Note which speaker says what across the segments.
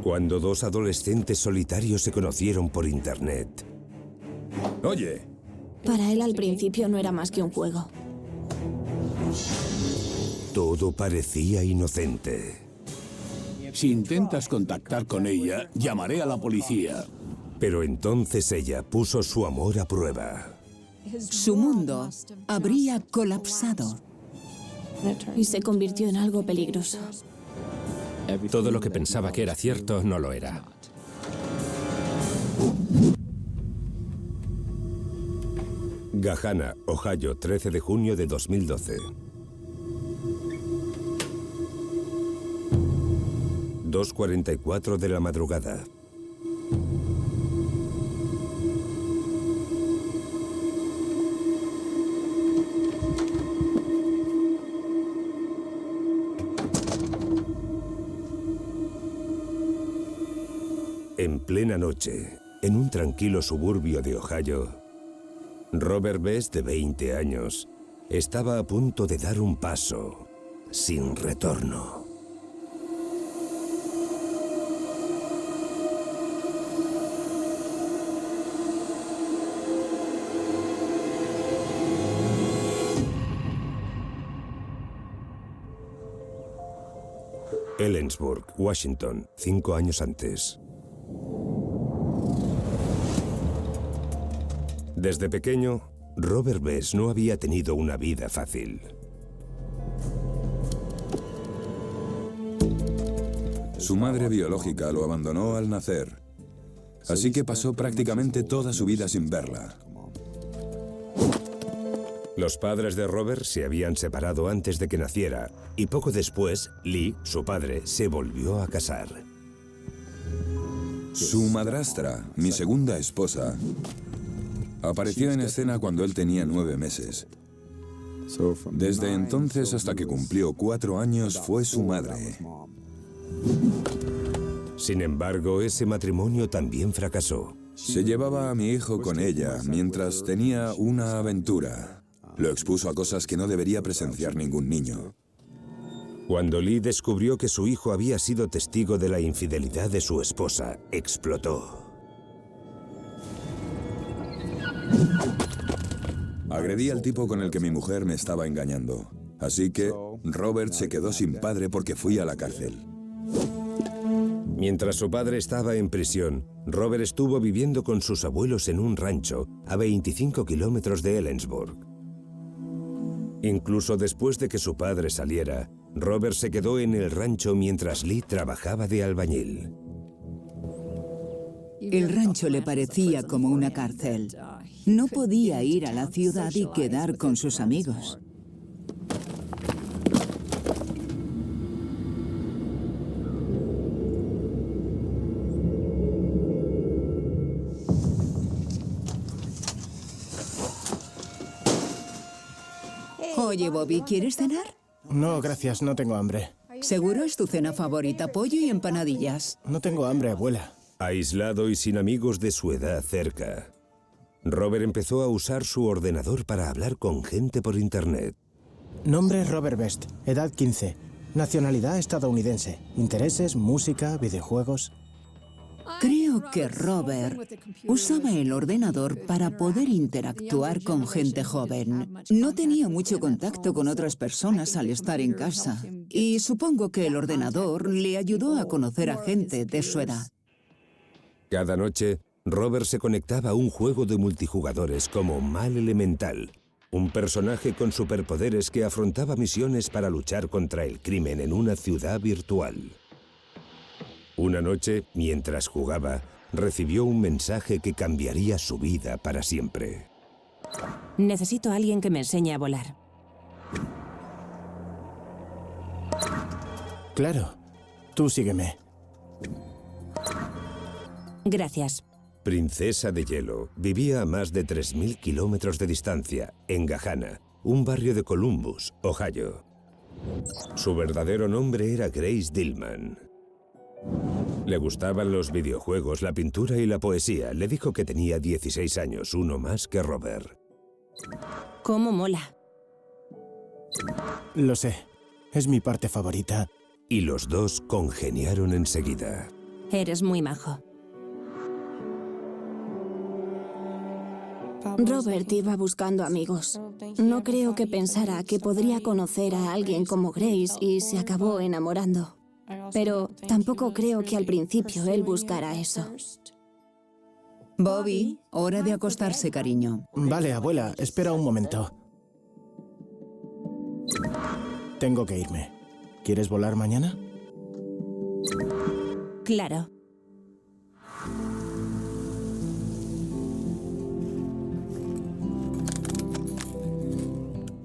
Speaker 1: Cuando dos adolescentes solitarios se conocieron por internet.
Speaker 2: Oye.
Speaker 3: Para él al principio no era más que un juego.
Speaker 1: Todo parecía inocente.
Speaker 4: Si intentas contactar con ella, llamaré a la policía.
Speaker 1: Pero entonces ella puso su amor a prueba.
Speaker 5: Su mundo habría colapsado.
Speaker 3: Y se convirtió en algo peligroso.
Speaker 6: Todo lo que pensaba que era cierto no lo era.
Speaker 1: Gahanna, Ohio, 13 de junio de 2012. 2:44 de la madrugada. En plena noche, en un tranquilo suburbio de Ohio, Robert Best, de 20 años, estaba a punto de dar un paso sin retorno. Ellensburg, Washington, 5 años antes. Desde pequeño, Robert Best no había tenido una vida fácil.
Speaker 2: Su madre biológica lo abandonó al nacer, así que pasó prácticamente toda su vida sin verla.
Speaker 1: Los padres de Robert se habían separado antes de que naciera, y poco después, Lee, su padre, se volvió a casar.
Speaker 2: Su madrastra, mi segunda esposa, apareció en escena cuando él tenía 9 meses. Desde entonces hasta que cumplió 4 años fue su madre.
Speaker 1: Sin embargo, ese matrimonio también fracasó.
Speaker 2: Se llevaba a mi hijo con ella mientras tenía una aventura. Lo expuso a cosas que no debería presenciar ningún niño.
Speaker 1: Cuando Lee descubrió que su hijo había sido testigo de la infidelidad de su esposa, explotó.
Speaker 2: Agredí al tipo con el que mi mujer me estaba engañando. Así que Robert se quedó sin padre porque fui a la cárcel.
Speaker 1: Mientras su padre estaba en prisión, Robert estuvo viviendo con sus abuelos en un rancho a 25 kilómetros de Ellensburg. Incluso después de que su padre saliera, Robert se quedó en el rancho mientras Lee trabajaba de albañil.
Speaker 5: El rancho le parecía como una cárcel. No podía ir a la ciudad y quedar con sus amigos. Oye, Bobby, ¿quieres cenar?
Speaker 7: No, gracias, no tengo hambre.
Speaker 5: Seguro es tu cena favorita, pollo y empanadillas.
Speaker 7: No tengo hambre, abuela.
Speaker 1: Aislado y sin amigos de su edad cerca, Robert empezó a usar su ordenador para hablar con gente por internet.
Speaker 7: Nombre Robert Best, edad 15, nacionalidad estadounidense, intereses, música, videojuegos.
Speaker 5: Creo que Robert usaba el ordenador para poder interactuar con gente joven. No tenía mucho contacto con otras personas al estar en casa. Y supongo que el ordenador le ayudó a conocer a gente de su edad.
Speaker 1: Cada noche, Robert se conectaba a un juego de multijugadores como Mal Elemental, un personaje con superpoderes que afrontaba misiones para luchar contra el crimen en una ciudad virtual. Una noche, mientras jugaba, recibió un mensaje que cambiaría su vida para siempre.
Speaker 8: Necesito a alguien que me enseñe a volar.
Speaker 7: Claro. Tú sígueme.
Speaker 8: Gracias.
Speaker 1: Princesa de Hielo vivía a más de 3.000 kilómetros de distancia, en Gahanna, un barrio de Columbus, Ohio. Su verdadero nombre era Grace Dillman. Le gustaban los videojuegos, la pintura y la poesía. Le dijo que tenía 16 años, uno más que Robert.
Speaker 8: ¿Cómo mola?
Speaker 7: Lo sé. Es mi parte favorita.
Speaker 1: Y los dos congeniaron enseguida.
Speaker 8: Eres muy majo.
Speaker 3: Robert iba buscando amigos. No creo que pensara que podría conocer a alguien como Grace y se acabó enamorando. Pero tampoco creo que al principio él buscara eso.
Speaker 5: Bobby, hora de acostarse, cariño.
Speaker 7: Vale, abuela, espera un momento. Tengo que irme. ¿Quieres volar mañana?
Speaker 8: Claro.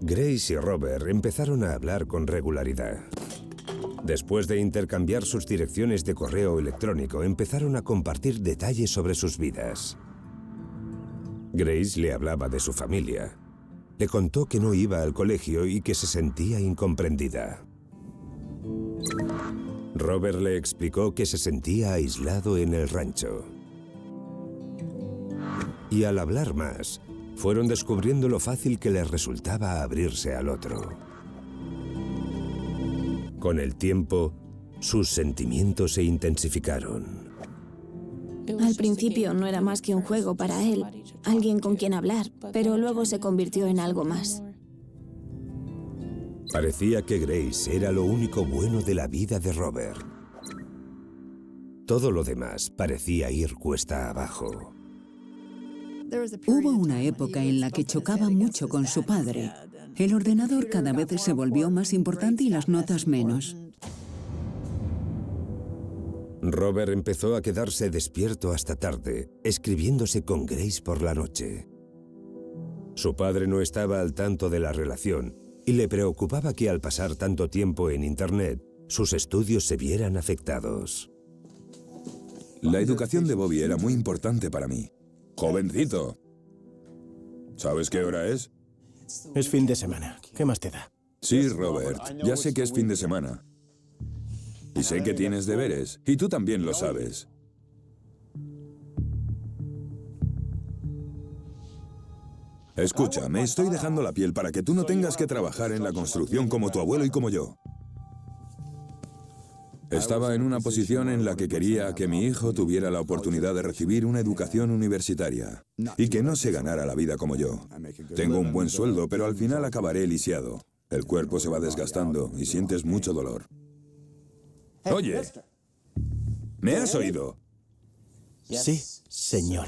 Speaker 1: Grace y Robert empezaron a hablar con regularidad. Después de intercambiar sus direcciones de correo electrónico, empezaron a compartir detalles sobre sus vidas. Grace le hablaba de su familia. Le contó que no iba al colegio y que se sentía incomprendida. Robert le explicó que se sentía aislado en el rancho. Y al hablar más, fueron descubriendo lo fácil que les resultaba abrirse al otro. Con el tiempo, sus sentimientos se intensificaron.
Speaker 3: Al principio no era más que un juego para él, alguien con quien hablar, pero luego se convirtió en algo más.
Speaker 1: Parecía que Grace era lo único bueno de la vida de Robert. Todo lo demás parecía ir cuesta abajo.
Speaker 5: Hubo una época en la que chocaba mucho con su padre. El ordenador cada vez se volvió más importante y las notas menos.
Speaker 1: Robert empezó a quedarse despierto hasta tarde, escribiéndose con Grace por la noche. Su padre no estaba al tanto de la relación y le preocupaba que al pasar tanto tiempo en Internet, sus estudios se vieran afectados.
Speaker 2: La educación de Bobby era muy importante para mí. ¡Jovencito! ¿Sabes qué hora es?
Speaker 7: Es fin de semana. ¿Qué más te da?
Speaker 2: Sí, Robert. Ya sé que es fin de semana. Y sé que tienes deberes. Y tú también lo sabes. Escucha, me estoy dejando la piel para que tú no tengas que trabajar en la construcción como tu abuelo y como yo. Estaba en una posición en la que quería que mi hijo tuviera la oportunidad de recibir una educación universitaria y que no se ganara la vida como yo. Tengo un buen sueldo, pero al final acabaré lisiado. El cuerpo se va desgastando y sientes mucho dolor. Oye, ¿me has oído?
Speaker 7: Sí, señor.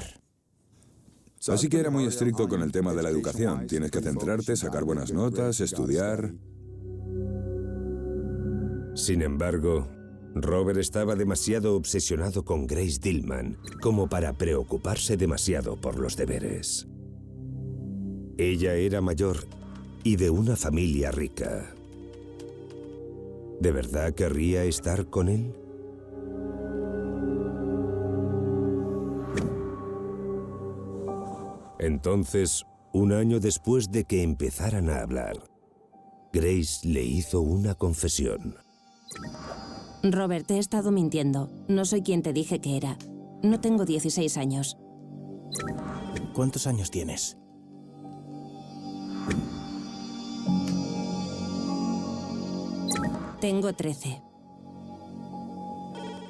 Speaker 2: Así que era muy estricto con el tema de la educación. Tienes que centrarte, sacar buenas notas, estudiar.
Speaker 1: Sin embargo, Robert estaba demasiado obsesionado con Grace Dillman como para preocuparse demasiado por los deberes. Ella era mayor y de una familia rica. ¿De verdad querría estar con él? Entonces, un año después de que empezaran a hablar, Grace le hizo una confesión.
Speaker 8: Robert, te he estado mintiendo. No soy quien te dije que era. No tengo 16 años.
Speaker 7: ¿Cuántos años tienes?
Speaker 8: Tengo 13.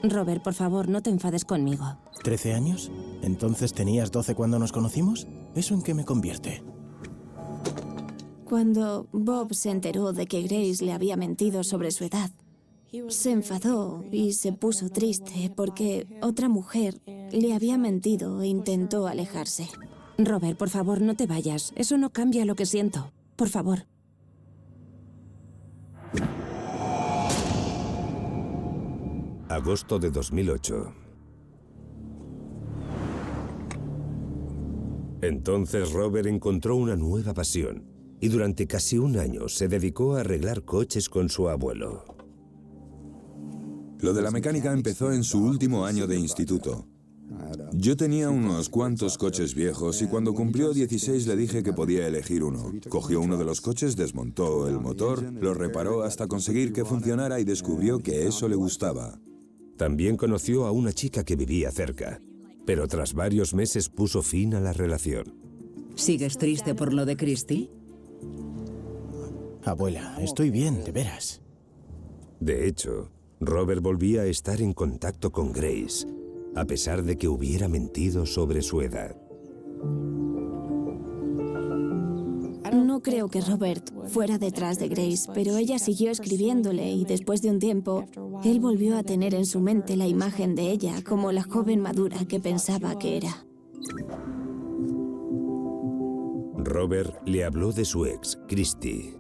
Speaker 8: Robert, por favor, no te enfades conmigo.
Speaker 7: ¿13 años? ¿Entonces tenías 12 cuando nos conocimos? ¿Eso en qué me convierte?
Speaker 3: Cuando Bob se enteró de que Grace le había mentido sobre su edad, se enfadó y se puso triste porque otra mujer le había mentido e intentó alejarse.
Speaker 8: Robert, por favor, no te vayas. Eso no cambia lo que siento. Por favor.
Speaker 1: Agosto de 2008. Entonces Robert encontró una nueva pasión y durante casi un año se dedicó a arreglar coches con su abuelo.
Speaker 2: Lo de la mecánica empezó en su último año de instituto. Yo tenía unos cuantos coches viejos y cuando cumplió 16 le dije que podía elegir uno. Cogió uno de los coches, desmontó el motor, lo reparó hasta conseguir que funcionara y descubrió que eso le gustaba.
Speaker 1: También conoció a una chica que vivía cerca, pero tras varios meses puso fin a la relación.
Speaker 5: ¿Sigues triste por lo de Christy?
Speaker 7: Abuela, estoy bien, de veras.
Speaker 1: De hecho, Robert volvía a estar en contacto con Grace, a pesar de que hubiera mentido sobre su edad.
Speaker 3: No creo que Robert fuera detrás de Grace, pero ella siguió escribiéndole y después de un tiempo, él volvió a tener en su mente la imagen de ella como la joven madura que pensaba que era.
Speaker 1: Robert le habló de su ex, Christy.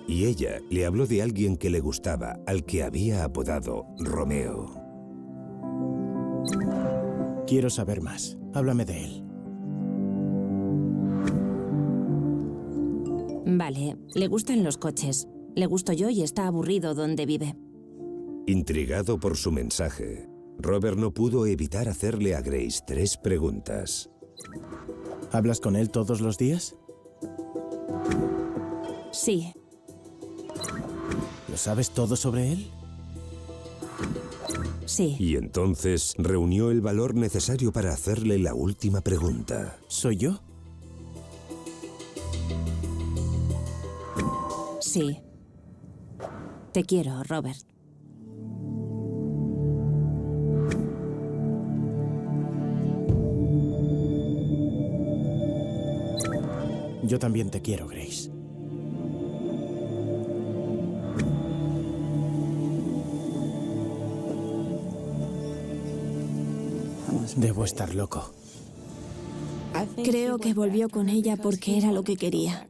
Speaker 1: Y ella le habló de alguien que le gustaba, al que había apodado Romeo.
Speaker 7: Quiero saber más. Háblame de él.
Speaker 8: Vale, le gustan los coches. Le gusto yo y está aburrido donde vive.
Speaker 1: Intrigado por su mensaje, Robert no pudo evitar hacerle a Grace 3 preguntas.
Speaker 7: ¿Hablas con él todos los días?
Speaker 8: Sí.
Speaker 7: ¿Lo sabes todo sobre él?
Speaker 8: Sí.
Speaker 1: Y entonces reunió el valor necesario para hacerle la última pregunta.
Speaker 7: ¿Soy yo?
Speaker 8: Sí. Te quiero, Robert.
Speaker 7: Yo también te quiero, Grace. Debo estar loco.
Speaker 3: Creo que volvió con ella porque era lo que quería.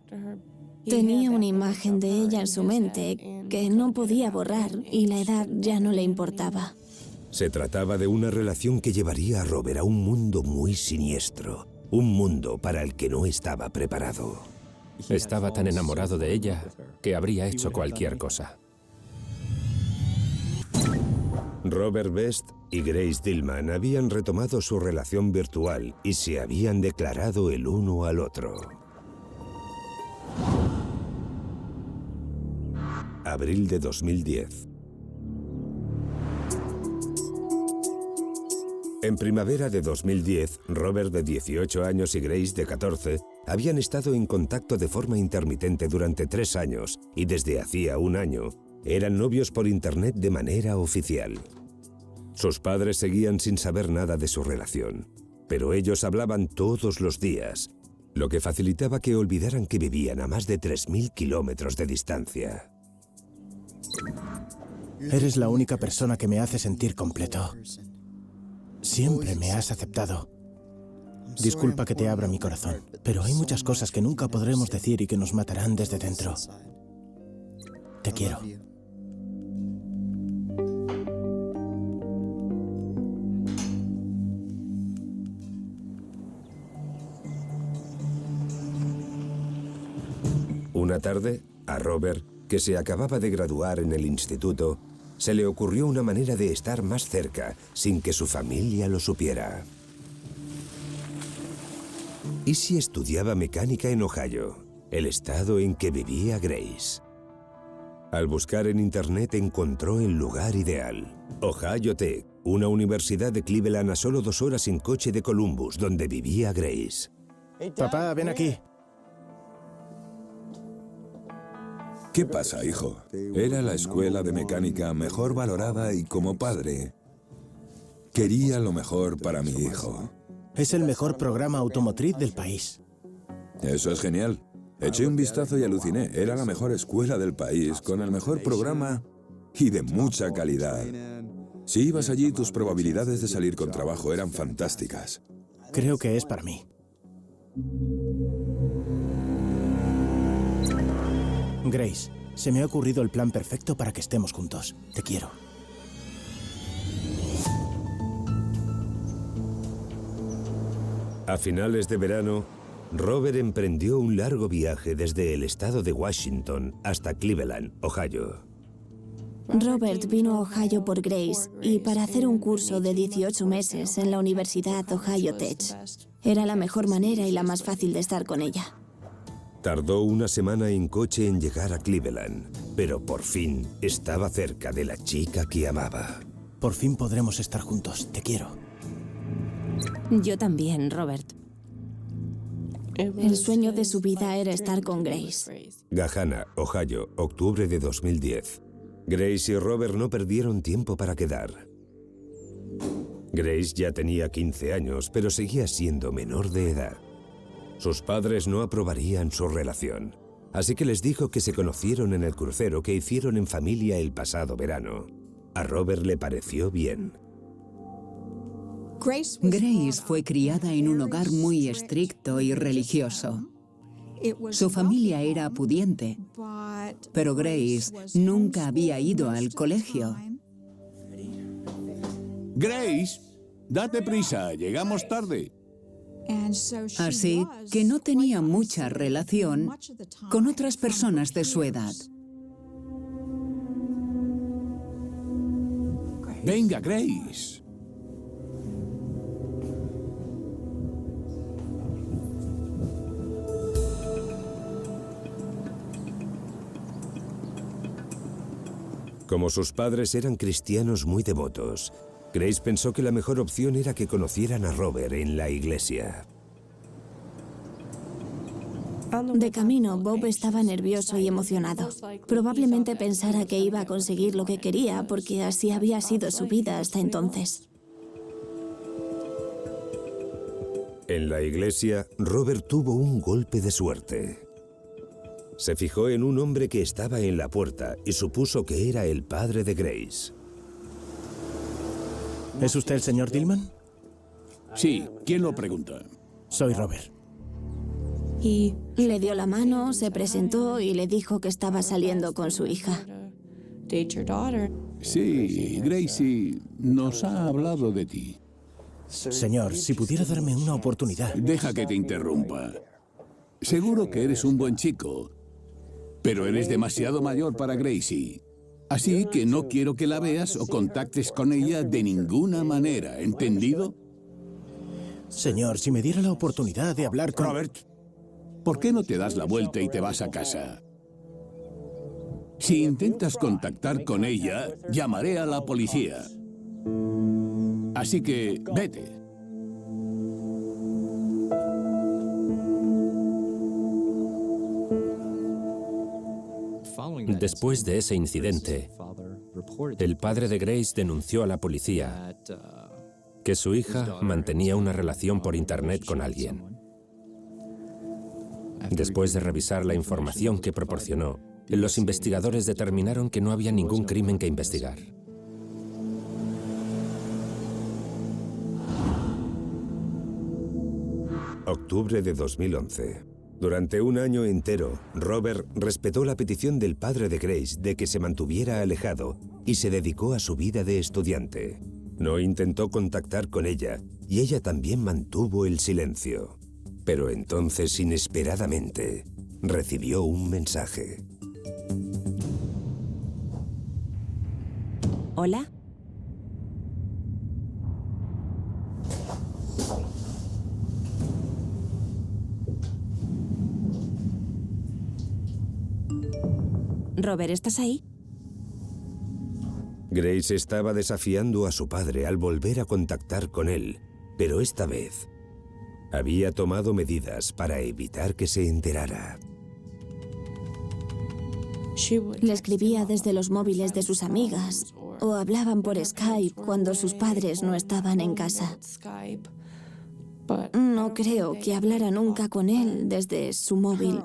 Speaker 3: Tenía una imagen de ella en su mente que no podía borrar y la edad ya no le importaba.
Speaker 1: Se trataba de una relación que llevaría a Robert a un mundo muy siniestro, un mundo para el que no estaba preparado.
Speaker 6: Estaba tan enamorado de ella que habría hecho cualquier cosa.
Speaker 1: Robert Best y Grace Dillman habían retomado su relación virtual y se habían declarado el uno al otro. Abril de 2010. En primavera de 2010, Robert, de 18 años, y Grace, de 14, habían estado en contacto de forma intermitente durante 3 años y desde hacía un año eran novios por internet de manera oficial. Sus padres seguían sin saber nada de su relación, pero ellos hablaban todos los días, lo que facilitaba que olvidaran que vivían a más de 3.000 kilómetros de distancia.
Speaker 7: Eres la única persona que me hace sentir completo. Siempre me has aceptado. Disculpa que te abra mi corazón, pero hay muchas cosas que nunca podremos decir y que nos matarán desde dentro. Te quiero.
Speaker 1: Una tarde, a Robert, que se acababa de graduar en el instituto, se le ocurrió una manera de estar más cerca, sin que su familia lo supiera. ¿Y si estudiaba mecánica en Ohio, el estado en que vivía Grace? Al buscar en internet encontró el lugar ideal. Ohio Tech, una universidad de Cleveland a solo 2 horas en coche de Columbus, donde vivía Grace.
Speaker 7: Papá, ven aquí.
Speaker 2: ¿Qué pasa, hijo? Era la escuela de mecánica mejor valorada y como padre, quería lo mejor para mi hijo.
Speaker 7: Es el mejor programa automotriz del país.
Speaker 2: Eso es genial. Eché un vistazo y aluciné. Era la mejor escuela del país, con el mejor programa y de mucha calidad. Si ibas allí, tus probabilidades de salir con trabajo eran fantásticas.
Speaker 7: Creo que es para mí. Grace, se me ha ocurrido el plan perfecto para que estemos juntos. Te quiero.
Speaker 1: A finales de verano, Robert emprendió un largo viaje desde el estado de Washington hasta Cleveland, Ohio.
Speaker 3: Robert vino a Ohio por Grace y para hacer un curso de 18 meses en la Universidad Ohio Tech. Era la mejor manera y la más fácil de estar con ella.
Speaker 1: Tardó una semana en coche en llegar a Cleveland, pero por fin estaba cerca de la chica que amaba.
Speaker 7: Por fin podremos estar juntos. Te quiero.
Speaker 8: Yo también, Robert.
Speaker 3: El sueño de su vida era estar con Grace.
Speaker 1: Gahanna, Ohio, octubre de 2010. Grace y Robert no perdieron tiempo para quedar. Grace ya tenía 15 años, pero seguía siendo menor de edad. Sus padres no aprobarían su relación, así que les dijo que se conocieron en el crucero que hicieron en familia el pasado verano. A Robert le pareció bien.
Speaker 5: Grace fue criada en un hogar muy estricto y religioso. Su familia era pudiente, pero Grace nunca había ido al colegio.
Speaker 4: Grace, date prisa, llegamos tarde.
Speaker 5: Así que no tenía mucha relación con otras personas de su edad.
Speaker 4: Venga, Grace.
Speaker 1: Como sus padres eran cristianos muy devotos, Grace pensó que la mejor opción era que conocieran a Robert en la iglesia.
Speaker 3: De camino, Bob estaba nervioso y emocionado. Probablemente pensara que iba a conseguir lo que quería, porque así había sido su vida hasta entonces.
Speaker 1: En la iglesia, Robert tuvo un golpe de suerte. Se fijó en un hombre que estaba en la puerta y supuso que era el padre de Grace.
Speaker 7: ¿Es usted el señor Dillman?
Speaker 4: Sí, ¿quién lo pregunta?
Speaker 7: Soy Robert.
Speaker 3: Le dio la mano, se presentó y le dijo que estaba saliendo con su hija.
Speaker 4: Sí, Gracie nos ha hablado de ti.
Speaker 7: Señor, si pudiera darme una oportunidad.
Speaker 4: Deja que te interrumpa. Seguro que eres un buen chico, pero eres demasiado mayor para Gracie. Así que no quiero que la veas o contactes con ella de ninguna manera, ¿entendido?
Speaker 7: Señor, si me diera la oportunidad de hablar con...
Speaker 4: Robert, ¿por qué no te das la vuelta y te vas a casa? Si intentas contactar con ella, llamaré a la policía. Así que, vete.
Speaker 6: Después de ese incidente, el padre de Grace denunció a la policía que su hija mantenía una relación por internet con alguien. Después de revisar la información que proporcionó, los investigadores determinaron que no había ningún crimen que investigar.
Speaker 1: Octubre de 2011. Durante un año entero, Robert respetó la petición del padre de Grace de que se mantuviera alejado y se dedicó a su vida de estudiante. No intentó contactar con ella y ella también mantuvo el silencio. Pero entonces, inesperadamente, recibió un mensaje.
Speaker 8: ¿Hola? Robert, ¿estás ahí?
Speaker 1: Grace estaba desafiando a su padre al volver a contactar con él, pero esta vez había tomado medidas para evitar que se enterara.
Speaker 3: Le escribía desde los móviles de sus amigas o hablaban por Skype cuando sus padres no estaban en casa. No creo que hablara nunca con él desde su móvil.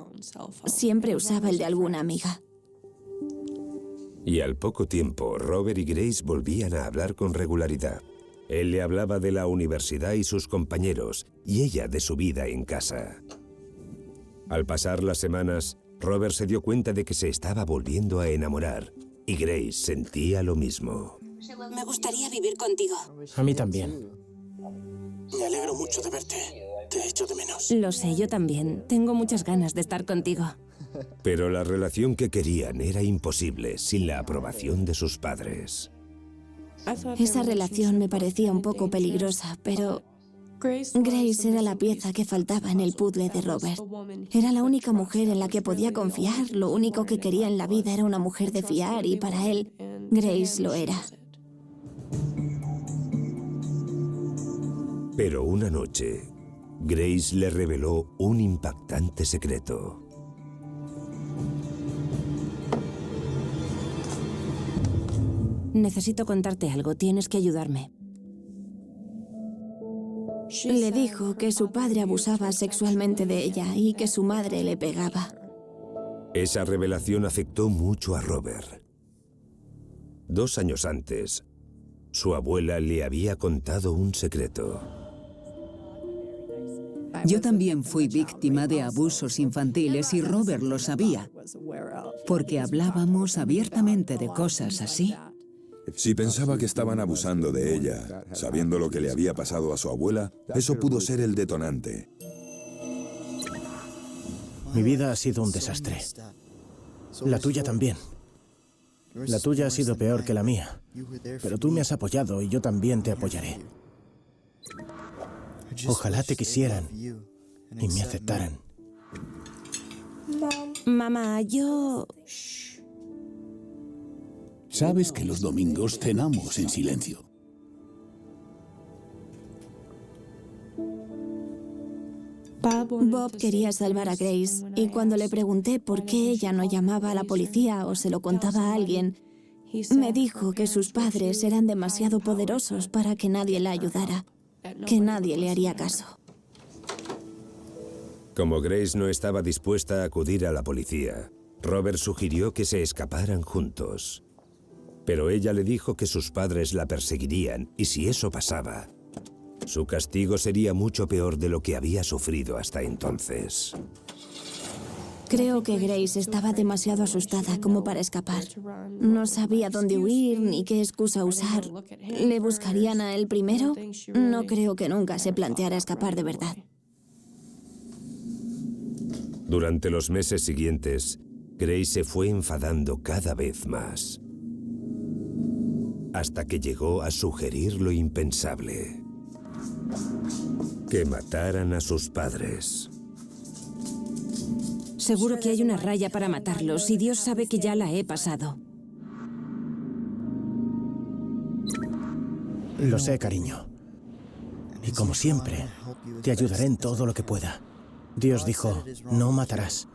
Speaker 3: Siempre usaba el de alguna amiga.
Speaker 1: Y al poco tiempo, Robert y Grace volvían a hablar con regularidad. Él le hablaba de la universidad y sus compañeros, y ella de su vida en casa. Al pasar las semanas, Robert se dio cuenta de que se estaba volviendo a enamorar, y Grace sentía lo mismo.
Speaker 8: Me gustaría vivir contigo.
Speaker 7: A mí también. Me alegro mucho de verte. Te echo de menos.
Speaker 8: Lo sé, yo también. Tengo muchas ganas de estar contigo.
Speaker 1: Pero la relación que querían era imposible sin la aprobación de sus padres.
Speaker 3: Esa relación me parecía un poco peligrosa, pero Grace era la pieza que faltaba en el puzzle de Robert. Era la única mujer en la que podía confiar. Lo único que quería en la vida era una mujer de fiar y para él, Grace lo era.
Speaker 1: Pero una noche, Grace le reveló un impactante secreto.
Speaker 8: Necesito contarte algo, tienes que ayudarme.
Speaker 3: Le dijo que su padre abusaba sexualmente de ella y que su madre le pegaba.
Speaker 1: Esa revelación afectó mucho a Robert. 2 años antes, su abuela le había contado un secreto.
Speaker 5: Yo también fui víctima de abusos infantiles y Robert lo sabía, porque hablábamos abiertamente de cosas así.
Speaker 2: Si pensaba que estaban abusando de ella, sabiendo lo que le había pasado a su abuela, eso pudo ser el detonante.
Speaker 7: Mi vida ha sido un desastre. La tuya también. La tuya ha sido peor que la mía. Pero tú me has apoyado y yo también te apoyaré. Ojalá te quisieran y me aceptaran.
Speaker 8: Mamá, yo...
Speaker 4: Sabes que los domingos cenamos en silencio.
Speaker 3: Bob quería salvar a Grace y cuando le pregunté por qué ella no llamaba a la policía o se lo contaba a alguien, me dijo que sus padres eran demasiado poderosos para que nadie la ayudara, que nadie le haría caso.
Speaker 1: Como Grace no estaba dispuesta a acudir a la policía, Robert sugirió que se escaparan juntos. Pero ella le dijo que sus padres la perseguirían y si eso pasaba, su castigo sería mucho peor de lo que había sufrido hasta entonces.
Speaker 3: Creo que Grace estaba demasiado asustada como para escapar. No sabía dónde huir ni qué excusa usar. ¿Le buscarían a él primero? No creo que nunca se planteara escapar de verdad.
Speaker 1: Durante los meses siguientes, Grace se fue enfadando cada vez más, hasta que llegó a sugerir lo impensable: que mataran a sus padres.
Speaker 8: Seguro que hay una raya para matarlos y Dios sabe que ya la he pasado.
Speaker 7: Lo sé, cariño. Y como siempre, te ayudaré en todo lo que pueda. Dios dijo, no matarás.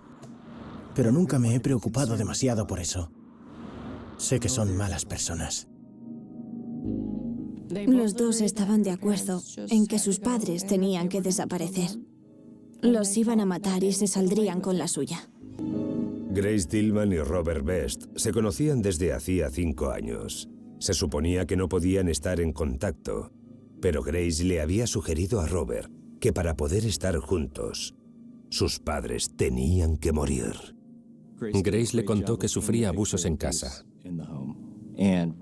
Speaker 7: Pero nunca me he preocupado demasiado por eso. Sé que son malas personas.
Speaker 3: Los dos estaban de acuerdo en que sus padres tenían que desaparecer. Los iban a matar y se saldrían con la suya.
Speaker 1: Grace Tillman y Robert Best se conocían desde hacía 5 años. Se suponía que no podían estar en contacto, pero Grace le había sugerido a Robert que para poder estar juntos, sus padres tenían que morir.
Speaker 6: Grace le contó que sufría abusos en casa.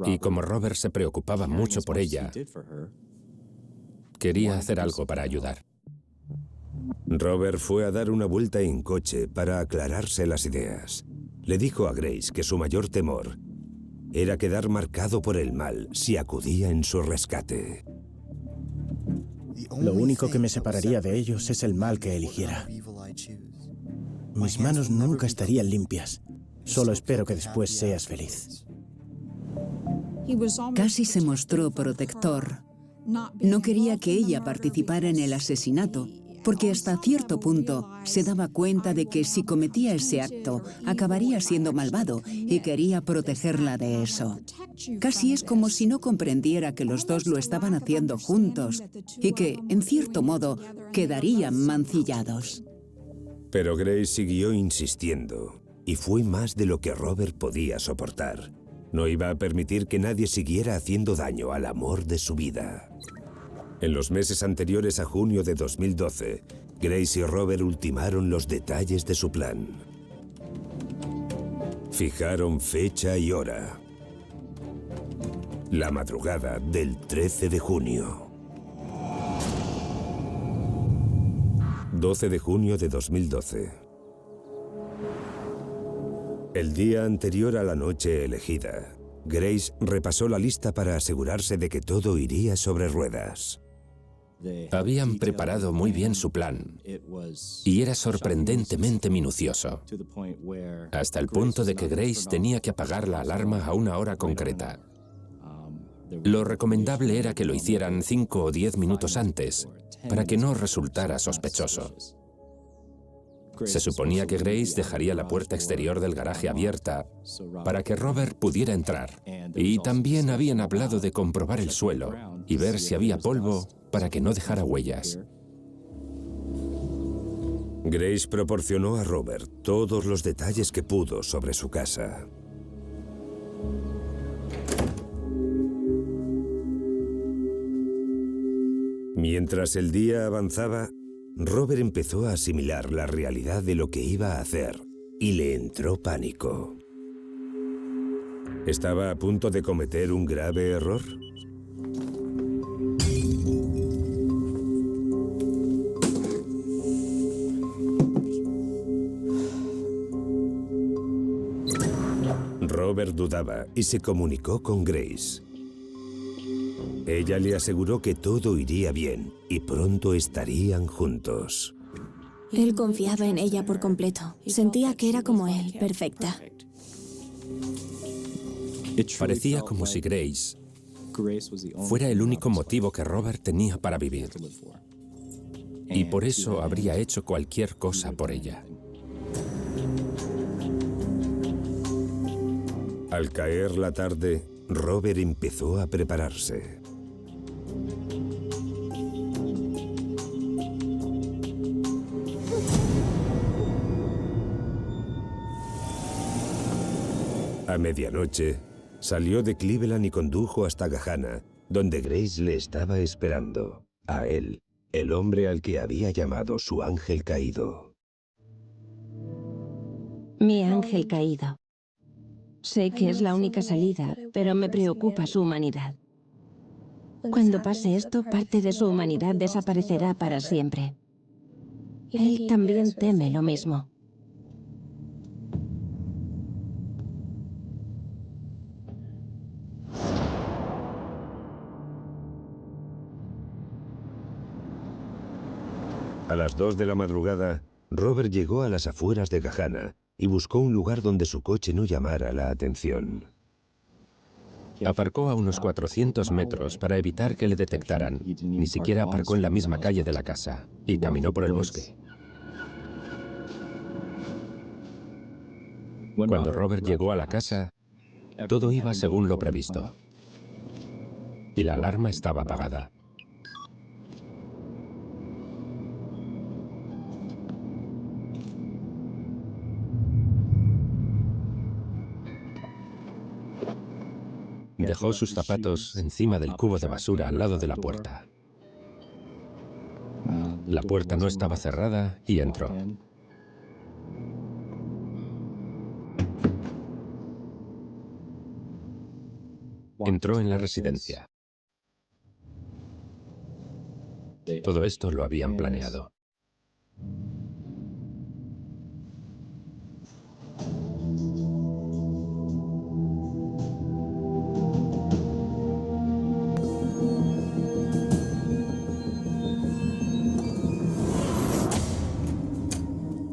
Speaker 6: Y como Robert se preocupaba mucho por ella, quería hacer algo para ayudar.
Speaker 1: Robert fue a dar una vuelta en coche para aclararse las ideas. Le dijo a Grace que su mayor temor era quedar marcado por el mal si acudía en su rescate.
Speaker 7: Lo único que me separaría de ellos es el mal que eligiera. Mis manos nunca estarían limpias. Solo espero que después seas feliz.
Speaker 5: Casi se mostró protector. No quería que ella participara en el asesinato, porque hasta cierto punto se daba cuenta de que si cometía ese acto, acabaría siendo malvado y quería protegerla de eso. Casi es como si no comprendiera que los dos lo estaban haciendo juntos y que, en cierto modo, quedarían mancillados.
Speaker 1: Pero Grace siguió insistiendo, y fue más de lo que Robert podía soportar. No iba a permitir que nadie siguiera haciendo daño al amor de su vida. En los meses anteriores a junio de 2012, Grace y Robert ultimaron los detalles de su plan. Fijaron fecha y hora. La madrugada del 13 de junio. 12 de junio de 2012. El día anterior a la noche elegida, Grace repasó la lista para asegurarse de que todo iría sobre ruedas.
Speaker 6: Habían preparado muy bien su plan y era sorprendentemente minucioso, hasta el punto de que Grace tenía que apagar la alarma a una hora concreta. Lo recomendable era que lo hicieran 5 o 10 minutos antes, para que no resultara sospechoso. Se suponía que Grace dejaría la puerta exterior del garaje abierta para que Robert pudiera entrar. Y también habían hablado de comprobar el suelo y ver si había polvo para que no dejara huellas.
Speaker 1: Grace proporcionó a Robert todos los detalles que pudo sobre su casa. Mientras el día avanzaba, Robert empezó a asimilar la realidad de lo que iba a hacer y le entró pánico. ¿Estaba a punto de cometer un grave error? Robert dudaba y se comunicó con Grace. Ella le aseguró que todo iría bien y pronto estarían juntos.
Speaker 3: Él confiaba en ella por completo. Sentía que era como él, perfecta.
Speaker 6: Parecía como si Grace fuera el único motivo que Robert tenía para vivir. Y por eso habría hecho cualquier cosa por ella.
Speaker 1: Al caer la tarde, Robert empezó a prepararse. A medianoche, salió de Cleveland y condujo hasta Gahanna, donde Grace le estaba esperando. A él, el hombre al que había llamado su ángel caído.
Speaker 8: Mi ángel caído. Sé que es la única salida, pero me preocupa su humanidad. Cuando pase esto, parte de su humanidad desaparecerá para siempre. Él también teme lo mismo.
Speaker 1: A las 2 de la madrugada, Robert llegó a las afueras de Gahanna y buscó un lugar donde su coche no llamara la atención.
Speaker 6: Aparcó a unos 400 metros para evitar que le detectaran. Ni siquiera aparcó en la misma calle de la casa y caminó por el bosque. Cuando Robert llegó a la casa, todo iba según lo previsto. Y la alarma estaba apagada. Dejó sus zapatos encima del cubo de basura al lado de la puerta. La puerta no estaba cerrada y entró. Entró en la residencia. Todo esto lo habían planeado.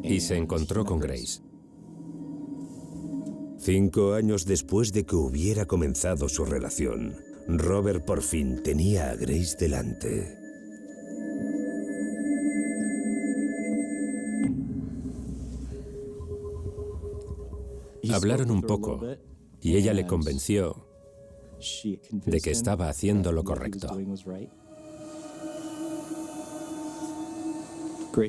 Speaker 6: Y se encontró con Grace.
Speaker 1: 5 años después de que hubiera comenzado su relación, Robert por fin tenía a Grace delante.
Speaker 6: Hablaron un poco y ella le convenció de que estaba haciendo lo correcto.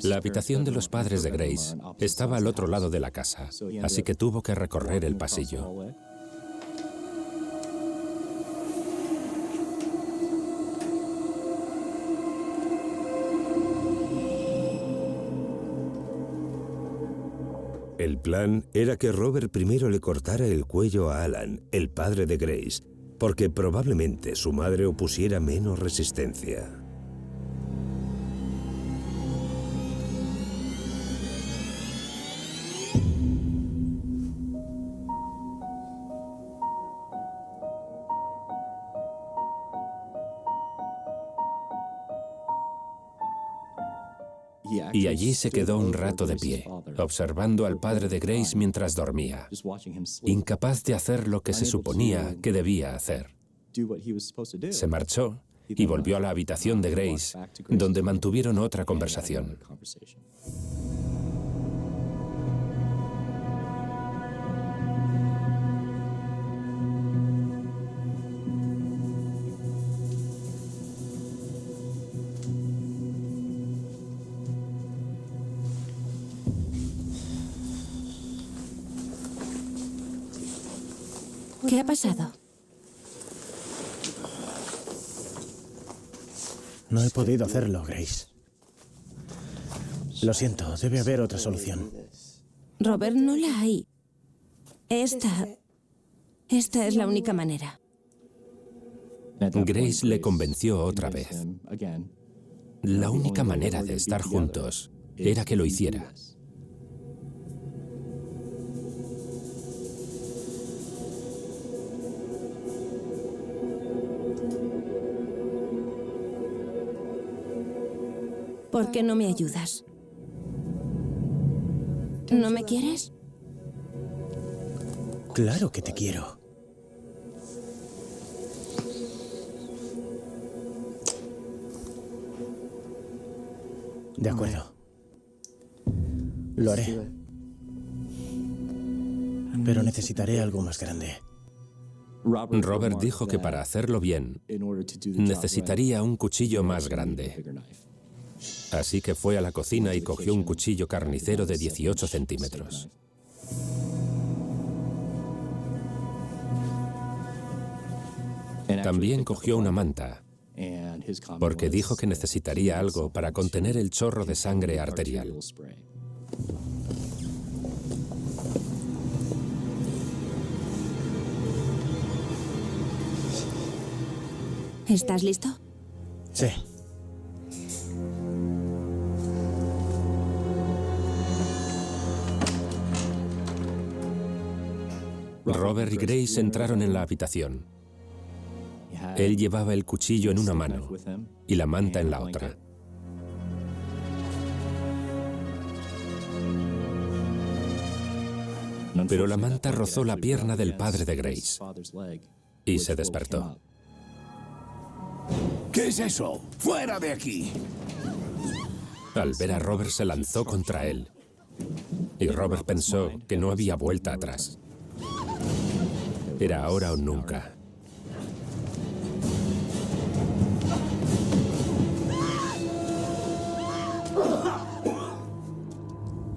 Speaker 6: La habitación de los padres de Grace estaba al otro lado de la casa, así que tuvo que recorrer el pasillo.
Speaker 1: El plan era que Robert primero le cortara el cuello a Alan, el padre de Grace, porque probablemente su madre opusiera menos resistencia.
Speaker 6: Y allí se quedó un rato de pie, observando al padre de Grace mientras dormía, incapaz de hacer lo que se suponía que debía hacer, Se marchó y volvió a la habitación de Grace, donde mantuvieron otra conversación.
Speaker 3: ¿Qué ha pasado?
Speaker 7: No he podido hacerlo, Grace. Lo siento, debe haber otra solución.
Speaker 3: Robert, no la hay. Esta es la única manera.
Speaker 6: Grace le convenció otra vez. La única manera de estar juntos era que lo hiciera.
Speaker 3: ¿Por qué no me ayudas? ¿No me quieres?
Speaker 7: Claro que te quiero. De acuerdo. Lo haré. Pero necesitaré algo más grande.
Speaker 6: Robert dijo que para hacerlo bien necesitaría un cuchillo más grande. Así que fue a la cocina y cogió un cuchillo carnicero de 18 centímetros. También cogió una manta, porque dijo que necesitaría algo para contener el chorro de sangre arterial.
Speaker 3: ¿Estás listo?
Speaker 7: Sí.
Speaker 6: Robert y Grace entraron en la habitación. Él llevaba el cuchillo en una mano y la manta en la otra. Pero la manta rozó la pierna del padre de Grace y se despertó.
Speaker 4: ¿Qué es eso? ¡Fuera de aquí!
Speaker 6: Al ver a Robert se lanzó contra él. Y Robert pensó que no había vuelta atrás. Era ahora o nunca.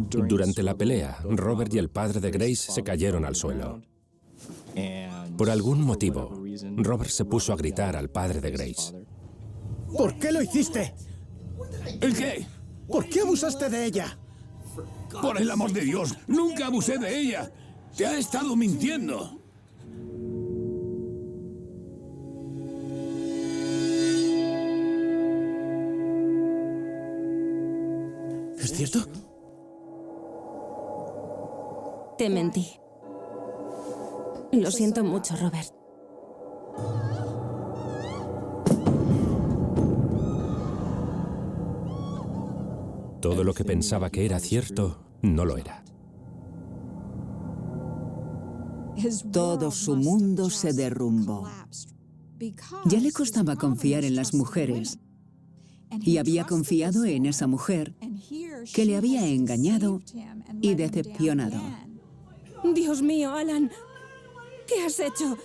Speaker 6: Durante la pelea, Robert y el padre de Grace se cayeron al suelo. Por algún motivo, Robert se puso a gritar al padre de Grace.
Speaker 7: ¿Por qué lo hiciste?
Speaker 4: ¿El qué?
Speaker 7: ¿Por qué abusaste de ella?
Speaker 4: Por el amor de Dios, nunca abusé de ella. Te ha estado mintiendo.
Speaker 7: ¿Es cierto?
Speaker 3: Te mentí. Lo siento mucho, Robert.
Speaker 6: Todo lo que pensaba que era cierto, no lo era.
Speaker 5: Todo su mundo se derrumbó. Ya le costaba confiar en las mujeres y había confiado en esa mujer que le había engañado y decepcionado.
Speaker 3: Dios mío, Alan. ¿Qué has hecho?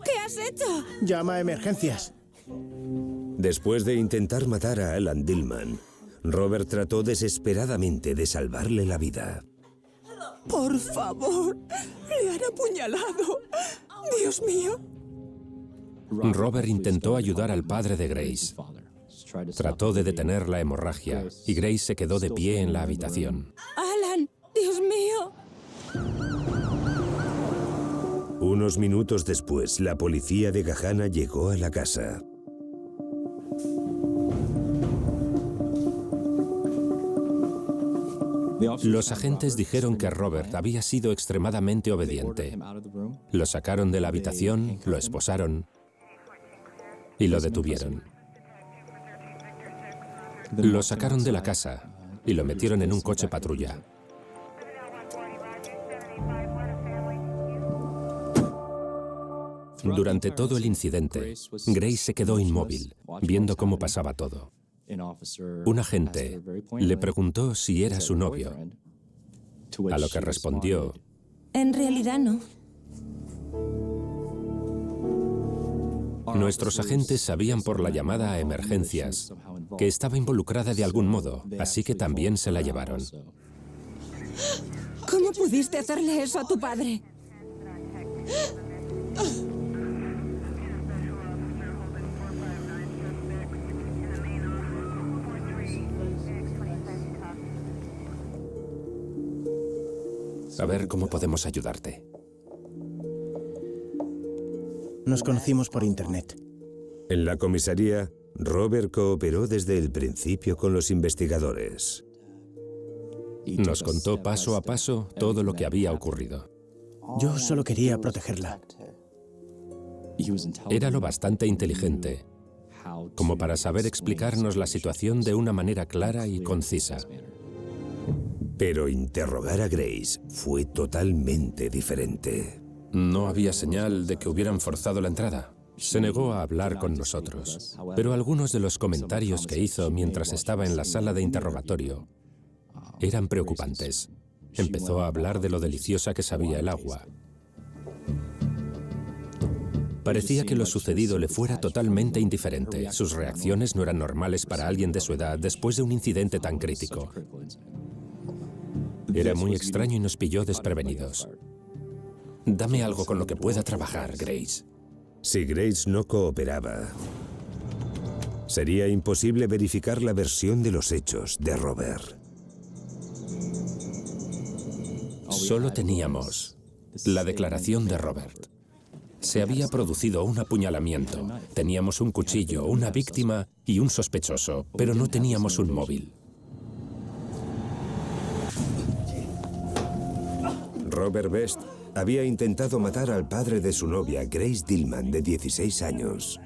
Speaker 3: ¿Qué has hecho?
Speaker 7: Llama a emergencias.
Speaker 1: Después de intentar matar a Alan Dillman, Robert trató desesperadamente de salvarle la vida.
Speaker 5: Por favor, le han apuñalado. Dios mío.
Speaker 6: Robert intentó ayudar al padre de Grace. Trató de detener la hemorragia y Grace se quedó de pie en la habitación.
Speaker 3: Alan, Dios mío.
Speaker 1: Unos minutos después, la policía de Gahanna llegó a la casa.
Speaker 6: Los agentes dijeron que Robert había sido extremadamente obediente. Lo sacaron de la habitación, lo esposaron y lo detuvieron. Lo sacaron de la casa y lo metieron en un coche patrulla. Durante todo el incidente, Grace se quedó inmóvil, viendo cómo pasaba todo. Un agente le preguntó si era su novio, a lo que respondió:
Speaker 3: En realidad no.
Speaker 6: Nuestros agentes sabían por la llamada a emergencias que estaba involucrada de algún modo, así que también se la llevaron.
Speaker 3: ¿Cómo pudiste hacerle eso a tu padre?
Speaker 6: A ver cómo podemos ayudarte.
Speaker 7: Nos conocimos por internet.
Speaker 1: En la comisaría, Robert cooperó desde el principio con los investigadores.
Speaker 6: Nos contó paso a paso todo lo que había ocurrido.
Speaker 7: Yo solo quería protegerla.
Speaker 6: Era lo bastante inteligente como para saber explicarnos la situación de una manera clara y concisa.
Speaker 1: Pero interrogar a Grace fue totalmente diferente.
Speaker 6: No había señal de que hubieran forzado la entrada. Se negó a hablar con nosotros, pero algunos de los comentarios que hizo mientras estaba en la sala de interrogatorio eran preocupantes. Empezó a hablar de lo deliciosa que sabía el agua. Parecía que lo sucedido le fuera totalmente indiferente. Sus reacciones no eran normales para alguien de su edad después de un incidente tan crítico. Era muy extraño y nos pilló desprevenidos. Dame algo con lo que pueda trabajar, Grace.
Speaker 1: Si Grace no cooperaba, sería imposible verificar la versión de los hechos de Robert.
Speaker 6: Solo teníamos la declaración de Robert. Se había producido un apuñalamiento. Teníamos un cuchillo, una víctima y un sospechoso, pero no teníamos un móvil.
Speaker 1: Robert Best había intentado matar al padre de su novia, Grace Dillman, de 16 años.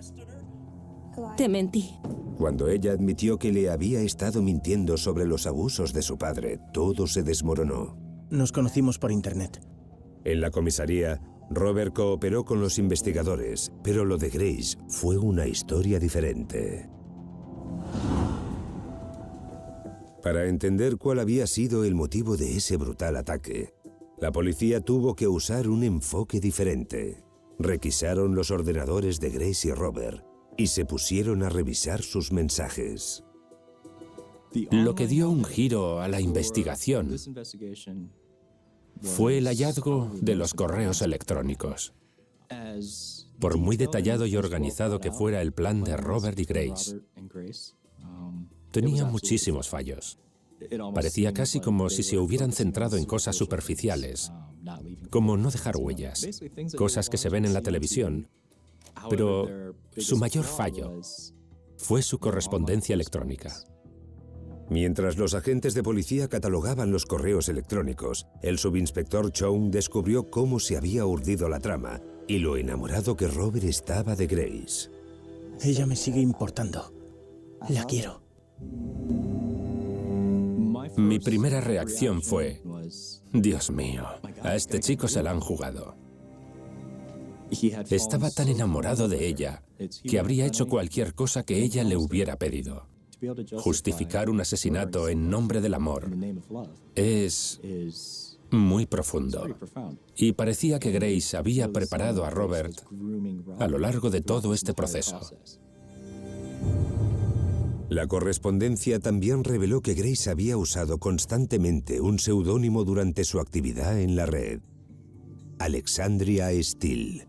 Speaker 3: Te mentí.
Speaker 1: Cuando ella admitió que le había estado mintiendo sobre los abusos de su padre, todo se desmoronó.
Speaker 7: Nos conocimos por internet.
Speaker 1: En la comisaría, Robert cooperó con los investigadores, pero lo de Grace fue una historia diferente. Para entender cuál había sido el motivo de ese brutal ataque, la policía tuvo que usar un enfoque diferente. Requisaron los ordenadores de Grace y Robert y se pusieron a revisar sus mensajes.
Speaker 6: Lo que dio un giro a la investigación fue el hallazgo de los correos electrónicos. Por muy detallado y organizado que fuera el plan de Robert y Grace, tenía muchísimos fallos. Parecía casi como si se hubieran centrado en cosas superficiales, como no dejar huellas, cosas que se ven en la televisión. Pero su mayor fallo fue su correspondencia electrónica.
Speaker 1: Mientras los agentes de policía catalogaban los correos electrónicos, el subinspector Choung descubrió cómo se había urdido la trama y lo enamorado que Robert estaba de Grace.
Speaker 7: Ella me sigue importando. La quiero.
Speaker 6: Mi primera reacción fue: Dios mío, a este chico se la han jugado. Estaba tan enamorado de ella que habría hecho cualquier cosa que ella le hubiera pedido. Justificar un asesinato en nombre del amor es muy profundo. Y parecía que Grace había preparado a Robert a lo largo de todo este proceso.
Speaker 1: La correspondencia también reveló que Grace había usado constantemente un seudónimo durante su actividad en la red: Alexandria Steele.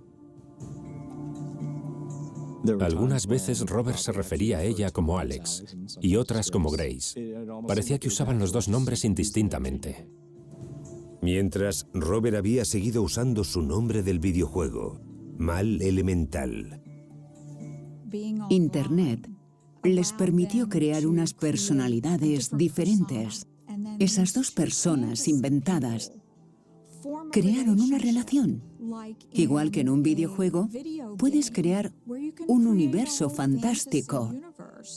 Speaker 6: Algunas veces Robert se refería a ella como Alex y otras como Grace. Parecía que usaban los dos nombres indistintamente.
Speaker 1: Mientras, Robert había seguido usando su nombre del videojuego, Mal Elemental.
Speaker 5: Internet les permitió crear unas personalidades diferentes. Esas dos personas inventadas crearon una relación. Igual que en un videojuego, puedes crear un universo fantástico.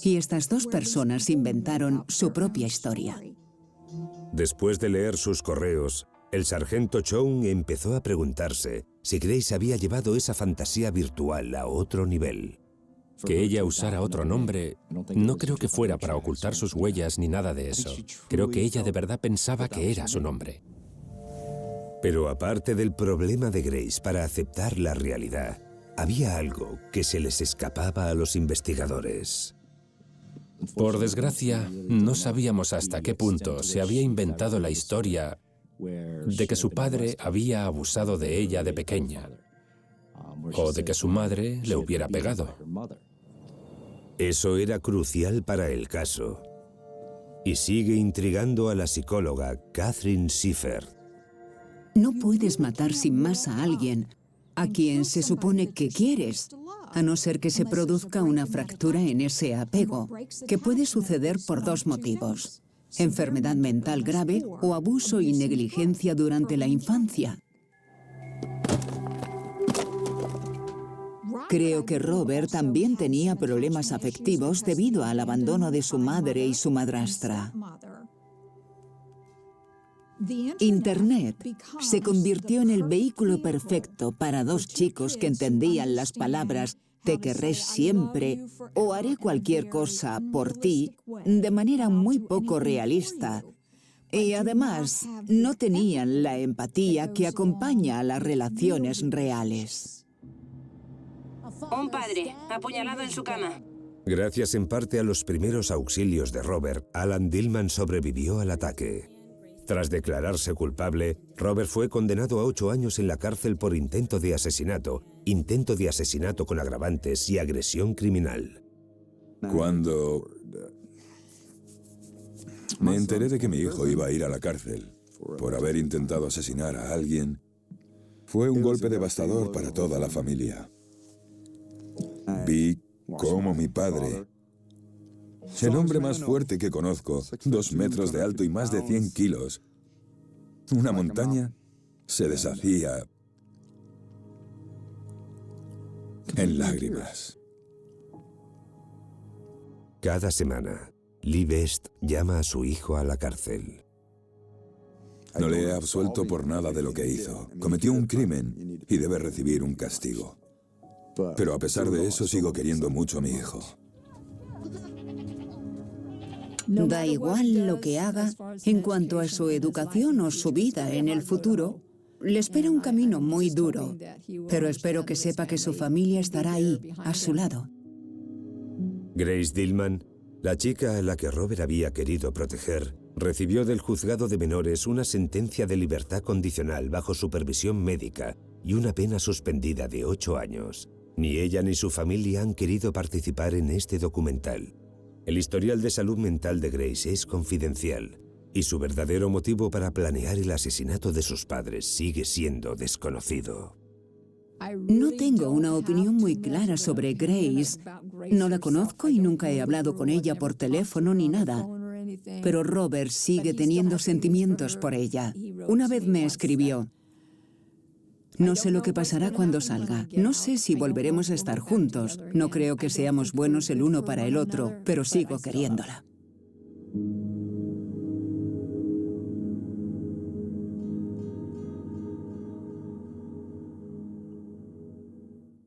Speaker 5: Y estas dos personas inventaron su propia historia.
Speaker 1: Después de leer sus correos, el sargento Choung empezó a preguntarse si Grace había llevado esa fantasía virtual a otro nivel.
Speaker 6: Que ella usara otro nombre, no creo que fuera para ocultar sus huellas ni nada de eso. Creo que ella de verdad pensaba que era su nombre.
Speaker 1: Pero aparte del problema de Grace para aceptar la realidad, había algo que se les escapaba a los investigadores.
Speaker 6: Por desgracia, no sabíamos hasta qué punto se había inventado la historia de que su padre había abusado de ella de pequeña, o de que su madre le hubiera pegado.
Speaker 1: Eso era crucial para el caso. Y sigue intrigando a la psicóloga Catherine Seifert.
Speaker 5: No puedes matar sin más a alguien a quien se supone que quieres, a no ser que se produzca una fractura en ese apego, que puede suceder por dos motivos: enfermedad mental grave o abuso y negligencia durante la infancia. Creo que Robert también tenía problemas afectivos debido al abandono de su madre y su madrastra. Internet se convirtió en el vehículo perfecto para dos chicos que entendían las palabras "te querré siempre" o "haré cualquier cosa por ti" de manera muy poco realista. Y además, no tenían la empatía que acompaña a las relaciones reales.
Speaker 8: Un padre, apuñalado en su cama.
Speaker 1: Gracias en parte a los primeros auxilios de Robert, Alan Dillman sobrevivió al ataque. Tras declararse culpable, Robert fue condenado a 8 años en la cárcel por intento de asesinato con agravantes y agresión criminal.
Speaker 2: Cuando me enteré de que mi hijo iba a ir a la cárcel por haber intentado asesinar a alguien, fue un golpe devastador para toda la familia. Vi cómo mi padre, el hombre más fuerte que conozco, 2 metros de alto y más de 100 kilos, una montaña, se deshacía en lágrimas.
Speaker 1: Cada semana, Lee Best llama a su hijo a la cárcel.
Speaker 2: No le he absuelto por nada de lo que hizo. Cometió un crimen y debe recibir un castigo. Pero a pesar de eso, sigo queriendo mucho a mi hijo.
Speaker 5: Da igual lo que haga, en cuanto a su educación o su vida en el futuro, le espera un camino muy duro, pero espero que sepa que su familia estará ahí, a su lado.
Speaker 1: Grace Dillman, la chica a la que Robert había querido proteger, recibió del juzgado de menores una sentencia de libertad condicional bajo supervisión médica y una pena suspendida de 8 años. Ni ella ni su familia han querido participar en este documental. El historial de salud mental de Grace es confidencial y su verdadero motivo para planear el asesinato de sus padres sigue siendo desconocido.
Speaker 5: No tengo una opinión muy clara sobre Grace. No la conozco y nunca he hablado con ella por teléfono ni nada. Pero Robert sigue teniendo sentimientos por ella. Una vez me escribió: "No sé lo que pasará cuando salga. No sé si volveremos a estar juntos. No creo que seamos buenos el uno para el otro, pero sigo queriéndola".